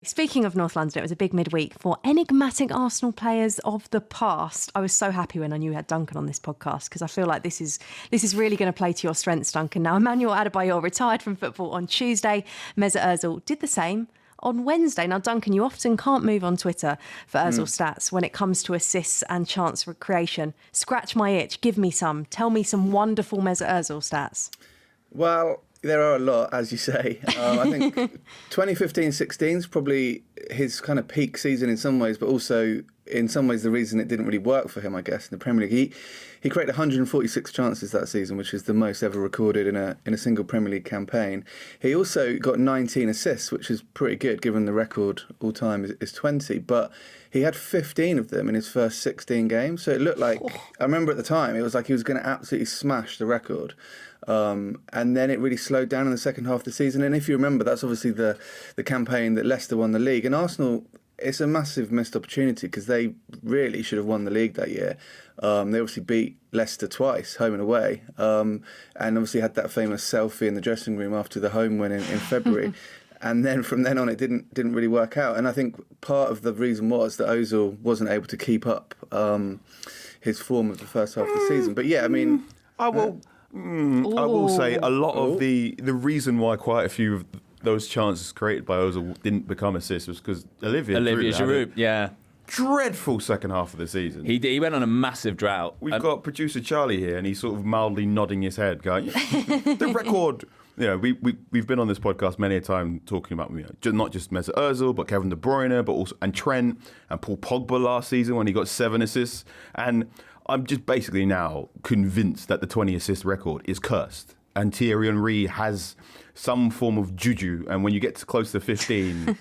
Speaking of North London, it was a big midweek for enigmatic Arsenal players of the past. I was so happy when I knew we had Duncan on this podcast because I feel like this is really going to play to your strengths, Duncan. Now, Emmanuel Adebayor retired from football on Tuesday. Mesut Ozil did the same on Wednesday. Now, Duncan, you often can't move on Twitter for Ozil stats when it comes to assists and chance for creation. Scratch my itch. Give me some. Tell me some wonderful Mesut Ozil stats. Well, there are a lot, as you say. I think 2015-16 is probably his kind of peak season in some ways, but also in some ways the reason it didn't really work for him, I guess, in the Premier League. He created 146 chances that season, which is the most ever recorded in a single Premier League campaign. He also got 19 assists, which is pretty good given the record all time is 20, but he had 15 of them in his first 16 games. So it looked like, I remember at the time, it was like he was going to absolutely smash the record. And then it really slowed down in the second half of the season. And if you remember, that's obviously the campaign that Leicester won the league. And Arsenal, it's a massive missed opportunity because they really should have won the league that year. They obviously beat Leicester twice, home and away. And obviously had that famous selfie in the dressing room after the home win in February. And then from then on, it didn't really work out. And I think part of the reason was that Ozil wasn't able to keep up his form of the first half of the season. But yeah, I mean... I will say a lot of the reason why quite a few of those chances created by Ozil didn't become assists was because Olivier Giroud, dreadful second half of the season. He went on a massive drought. We've got producer Charlie here, and he's sort of mildly nodding his head, going, "The record." You know, we've been on this podcast many a time talking about not just Mesut Ozil, but Kevin De Bruyne, but also and Trent and Paul Pogba last season when he got 7 assists. And I'm just basically now convinced that the 20 assist record is cursed. And Thierry Henry has some form of juju, and when you get to close to 15,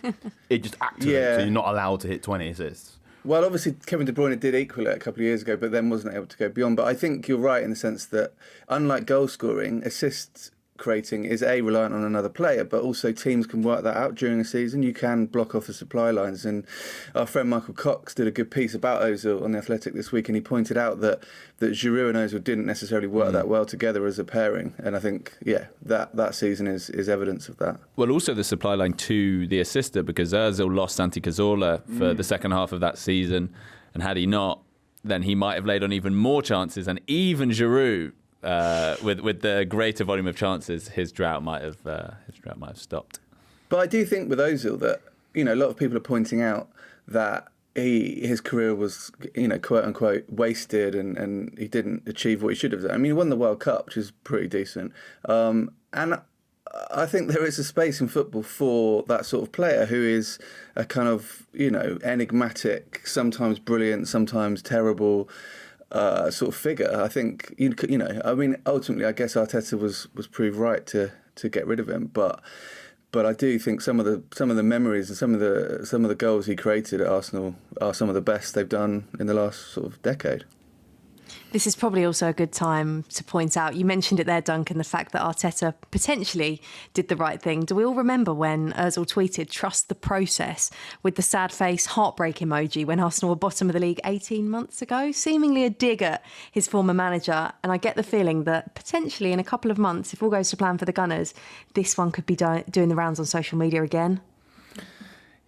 it just activates, so you're not allowed to hit 20 assists. Well, obviously, Kevin De Bruyne did equal it a couple of years ago, but then wasn't able to go beyond. But I think you're right in the sense that, unlike goal scoring, assists creating is reliant on another player, but also teams can work that out during a season. You can block off the supply lines, and our friend Michael Cox did a good piece about Ozil on The Athletic this week, and he pointed out that Giroud and Ozil didn't necessarily work that well together as a pairing, and I think that season is evidence of that. Well, also the supply line to the assister, because Ozil lost Santi Cazorla for the second half of that season, and had he not, then he might have laid on even more chances, and even Giroud, with the greater volume of chances, his drought might have stopped. But I do think with Ozil that a lot of people are pointing out that his career was quote unquote wasted and he didn't achieve what he should have done. I mean, he won the World Cup, which is pretty decent, and I think there is a space in football for that sort of player who is a kind of enigmatic, sometimes brilliant, sometimes terrible. Sort of figure. I think I mean, ultimately, I guess Arteta was proved right to get rid of him, but I do think some of the memories and some of the goals he created at Arsenal are some of the best they've done in the last sort of decade. This is probably also a good time to point out, you mentioned it there, Duncan, the fact that Arteta potentially did the right thing. Do we all remember when Ozil tweeted, "Trust the process," with the sad face heartbreak emoji when Arsenal were bottom of the league 18 months ago? Seemingly a dig at his former manager. And I get the feeling that potentially in a couple of months, if all goes to plan for the Gunners, this one could be doing the rounds on social media again.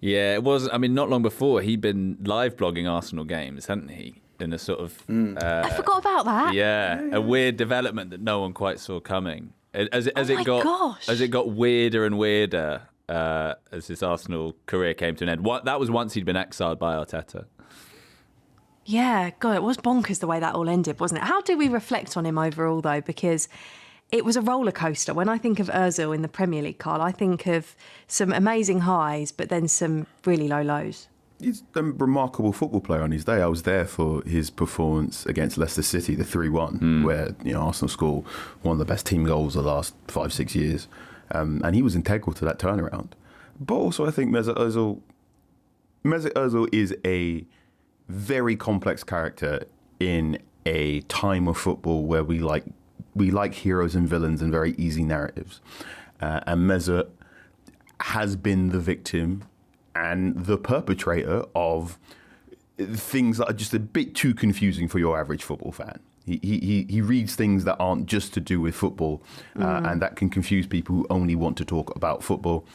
Yeah, it was. I mean, not long before, he'd been live blogging Arsenal games, hadn't he? In a sort of... I forgot about that. Yeah, a weird development that no one quite saw coming. As it got weirder and weirder as his Arsenal career came to an end. That was once he'd been exiled by Arteta. Yeah, God, it was bonkers the way that all ended, wasn't it? How do we reflect on him overall, though? Because it was a roller coaster. When I think of Ozil in the Premier League, Carl, I think of some amazing highs, but then some really low lows. He's a remarkable football player on his day. I was there for his performance against Leicester City, the 3-1, where Arsenal scored one of the best team goals of the last 5-6 years. And he was integral to that turnaround. But also I think Mesut Ozil is a very complex character in a time of football where we like heroes and villains and very easy narratives. And Mesut has been the victim and the perpetrator of things that are just a bit too confusing for your average football fan. He reads things that aren't just to do with football, and that can confuse people who only want to talk about football.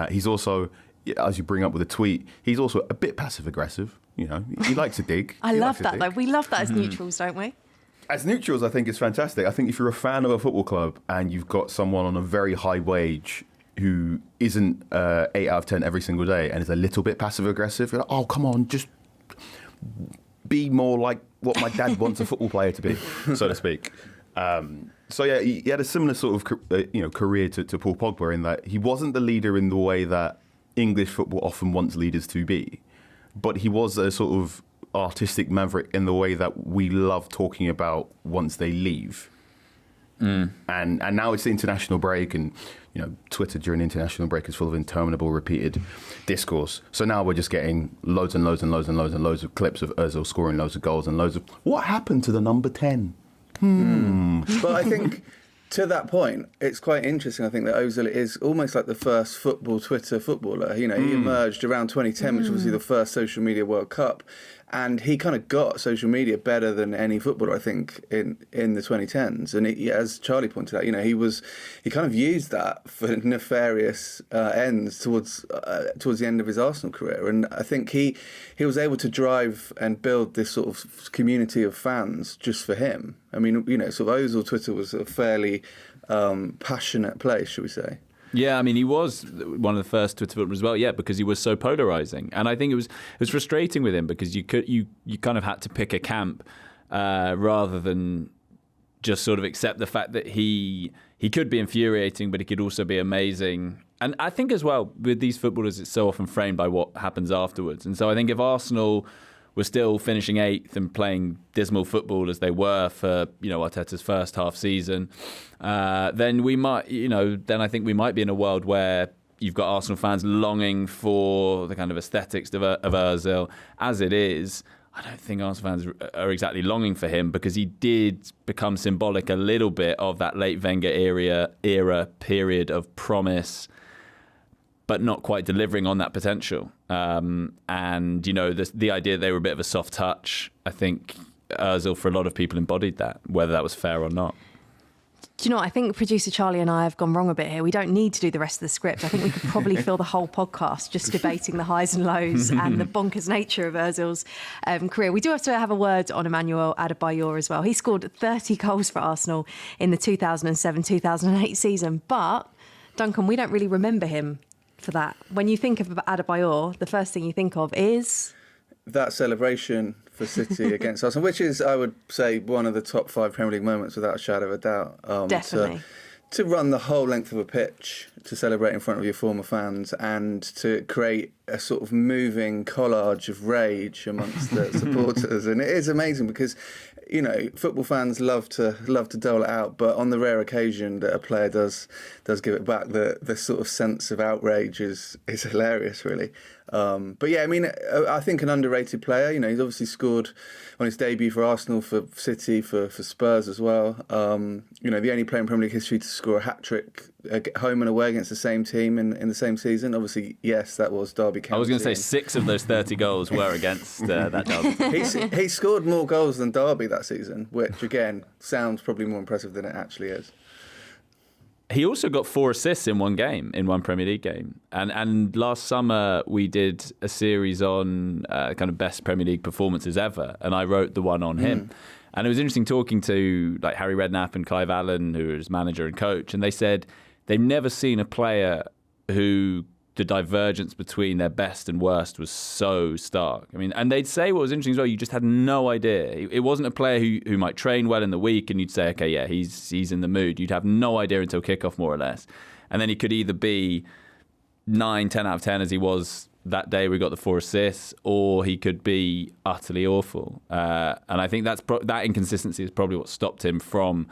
He's also as you bring up with a tweet, he's also a bit passive aggressive. You know, he likes to dig. I love that though. We love that as neutrals, don't we? As neutrals, I think it's fantastic. I think if you're a fan of a football club and you've got someone on a very high wage who isn't 8 out of 10 every single day and is a little bit passive aggressive, you're like, oh, come on, just be more like what my dad wants a football player to be, so to speak. So yeah, he had a similar sort of career to Paul Pogba in that he wasn't the leader in the way that English football often wants leaders to be, but he was a sort of artistic maverick in the way that we love talking about once they leave. And now it's the international break, and Twitter during the international break is full of interminable repeated discourse. So now we're just getting loads and loads and loads and loads and loads of clips of Ozil scoring loads of goals and loads of what happened to the number 10. But I think to that point, it's quite interesting. I think that Ozil is almost like the first Twitter footballer. He emerged around 2010, which was obviously the first social media World Cup. And he kind of got social media better than any footballer, I think, in the 2010s. And as Charlie pointed out, he kind of used that for nefarious ends towards the end of his Arsenal career. And I think he was able to drive and build this sort of community of fans just for him. I mean, sort of Ozil Twitter was a fairly passionate place, should we say? Yeah, I mean, he was one of the first Twitter footballers as well, because he was so polarising. And I think it was frustrating with him because you kind of had to pick a camp rather than just sort of accept the fact that he could be infuriating, but he could also be amazing. And I think as well, with these footballers, it's so often framed by what happens afterwards. And so I think if Arsenal were still finishing 8th and playing dismal football as they were for Arteta's first half season, then we might, then I think we might be in a world where you've got Arsenal fans longing for the kind of aesthetics of Ozil. As it is, I don't think Arsenal fans are exactly longing for him because he did become symbolic a little bit of that late Wenger era period of promise, but not quite delivering on that potential. And, the idea that they were a bit of a soft touch, I think Ozil, for a lot of people, embodied that, whether that was fair or not. Do you know what? I think producer Charlie and I have gone wrong a bit here. We don't need to do the rest of the script. I think we could probably fill the whole podcast just debating the highs and lows and the bonkers nature of Ozil's career. We do have to have a word on Emmanuel Adebayor as well. He scored 30 goals for Arsenal in the 2007-2008 season. But, Duncan, we don't really remember him for that. When you think of Adebayor, the first thing you think of is that celebration for City against Arsenal, which is, I would say, one of the top 5 Premier League moments without a shadow of a doubt. Definitely. To run the whole length of a pitch, to celebrate in front of your former fans, and to create a sort of moving collage of rage amongst the supporters. And it is amazing because, football fans love to dole it out, but on the rare occasion that a player does give it back, the sort of sense of outrage is hilarious, really. But yeah, I mean, I think an underrated player. He's obviously scored on his debut for Arsenal, for City, for Spurs as well. The only player in Premier League history to score a hat-trick home and away against the same team in the same season. Obviously, yes, that was Derby County. I was going to say 6 of those 30 goals were against that Derby. He scored more goals than Derby that season, which, again, sounds probably more impressive than it actually is. He also got 4 assists in one Premier League game. And last summer we did a series on kind of best Premier League performances ever, and I wrote the one on him. And it was interesting talking to like Harry Redknapp and Clive Allen, who are his manager and coach, and they said they've never seen a player who the divergence between their best and worst was so stark. I mean, and they'd say what was interesting as well, you just had no idea. It wasn't a player who might train well in the week and you'd say, okay, yeah, he's in the mood. You'd have no idea until kickoff, more or less. And then he could either be 9, 10 out of 10 as he was that day we got the 4 assists, or he could be utterly awful. And I think that inconsistency is probably what stopped him from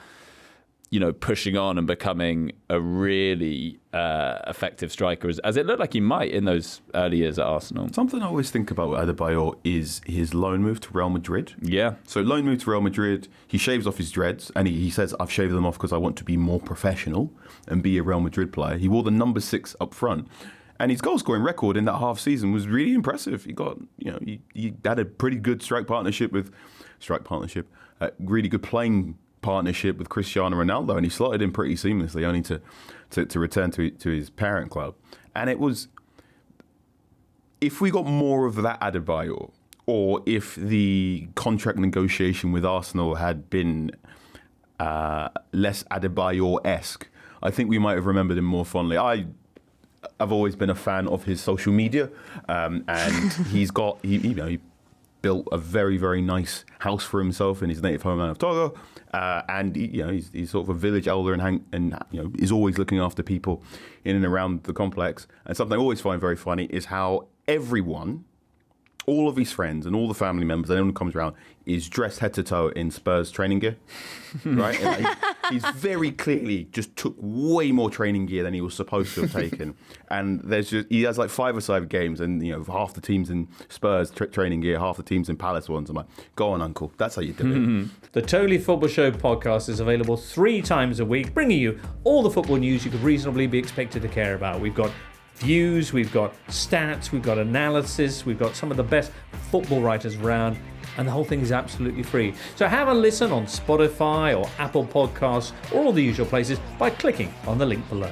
pushing on and becoming a really effective striker, as it looked like he might in those early years at Arsenal. Something I always think about with Adebayor is his loan move to Real Madrid. Yeah. So loan move to Real Madrid, he shaves off his dreads, and he says, I've shaved them off because I want to be more professional and be a Real Madrid player. He wore the number 6 up front. And his goal-scoring record in that half season was really impressive. He got, he had a pretty good really good playing partnership with Cristiano Ronaldo, and he slotted in pretty seamlessly, only to return to his parent club. And it was if we got more of that Adebayor, or if the contract negotiation with Arsenal had been less Adebayor-esque, I think we might have remembered him more fondly. I've always been a fan of his social media, and he built a very, very nice house for himself in his native homeland of Togo, and he's sort of a village elder and is always looking after people in and around the complex. And something I always find very funny is how everyone, all of his friends and all the family members, anyone who comes around, is dressed head to toe in Spurs training gear, right? And he's very clearly just took way more training gear than he was supposed to have taken. And he has like 5-a-side games, and half the teams in Spurs training gear, half the teams in Palace ones. I'm like, go on, uncle, that's how you do it. The Totally Football Show podcast is available 3 times a week, bringing you all the football news you could reasonably be expected to care about. We've got views, we've got stats, we've got analysis, we've got some of the best football writers around, and the whole thing is absolutely free. So have a listen on Spotify or Apple Podcasts or all the usual places by clicking on the link below.